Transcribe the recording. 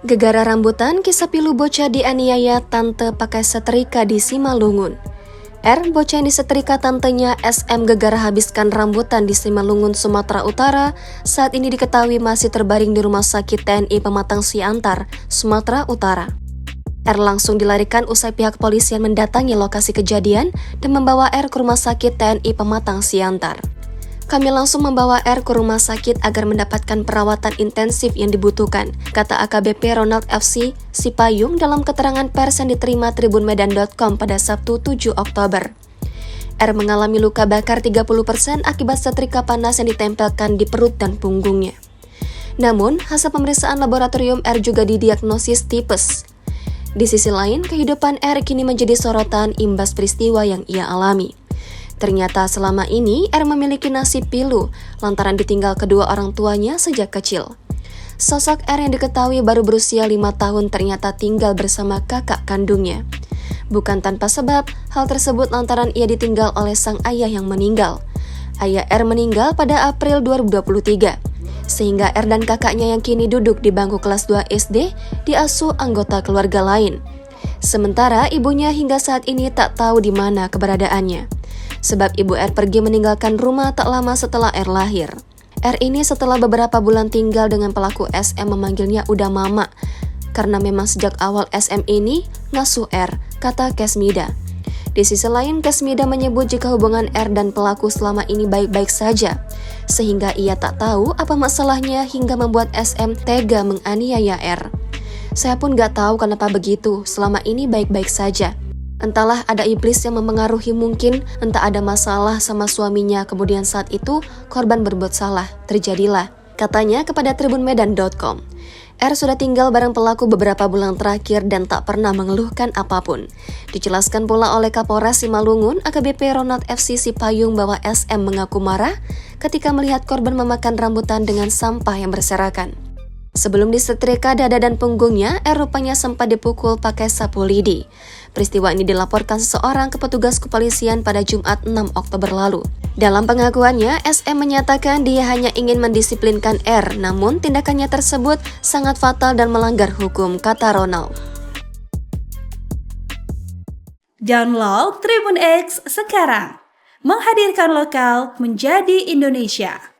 Gegara rambutan, kisah pilu bocah dianiaya tante pakai setrika di Simalungun. R, bocah yang disetrika tantenya SM gegara habiskan rambutan di Simalungun, Sumatera Utara, saat ini diketahui masih terbaring di Rumah Sakit TNI Pematang Siantar, Sumatera Utara. R langsung dilarikan usai pihak polisian mendatangi lokasi kejadian dan membawa R ke Rumah Sakit TNI Pematang Siantar. Kami langsung membawa R ke rumah sakit agar mendapatkan perawatan intensif yang dibutuhkan, kata AKBP Ronald FC Sipayung dalam keterangan pers yang diterima tribunmedan.com pada Sabtu 7 Oktober. R mengalami luka bakar 30% akibat setrika panas yang ditempelkan di perut dan punggungnya. Namun, hasil pemeriksaan laboratorium R juga didiagnosis tipes. Di sisi lain, kehidupan R kini menjadi sorotan imbas peristiwa yang ia alami. Ternyata selama ini R memiliki nasib pilu lantaran ditinggal kedua orang tuanya sejak kecil. Sosok R yang diketahui baru berusia 5 tahun ternyata tinggal bersama kakak kandungnya. Bukan tanpa sebab, hal tersebut lantaran ia ditinggal oleh sang ayah yang meninggal. Ayah R meninggal pada April 2023, sehingga R dan kakaknya yang kini duduk di bangku kelas 2 SD diasuh anggota keluarga lain. Sementara ibunya hingga saat ini tak tahu di mana keberadaannya. Sebab ibu R pergi meninggalkan rumah tak lama setelah R lahir. R ini setelah beberapa bulan tinggal dengan pelaku SM memanggilnya udah mama, karena memang sejak awal SM ini ngasuh R, kata Kesmida. Di sisi lain, Kesmida menyebut jika hubungan R dan pelaku selama ini baik-baik saja, sehingga ia tak tahu apa masalahnya hingga membuat SM tega menganiaya R. Saya pun gak tahu kenapa begitu, selama ini baik-baik saja. Entahlah ada iblis yang memengaruhi mungkin, entah ada masalah sama suaminya, kemudian saat itu korban berbuat salah, terjadilah, katanya kepada tribunmedan.com. R sudah tinggal bareng pelaku beberapa bulan terakhir dan tak pernah mengeluhkan apapun. Dijelaskan pula oleh Kapolres Simalungun, AKBP Ronald FC Sipayung bahwa SM mengaku marah ketika melihat korban memakan rambutan dengan sampah yang berserakan. Sebelum disetrika dada dan punggungnya, R rupanya sempat dipukul pakai sapu lidi. Peristiwa ini dilaporkan seseorang ke petugas kepolisian pada Jumat 6 Oktober lalu. Dalam pengakuannya, SM menyatakan dia hanya ingin mendisiplinkan R, namun tindakannya tersebut sangat fatal dan melanggar hukum, kata Ronald. Download Tribun X sekarang, menghadirkan lokal menjadi Indonesia.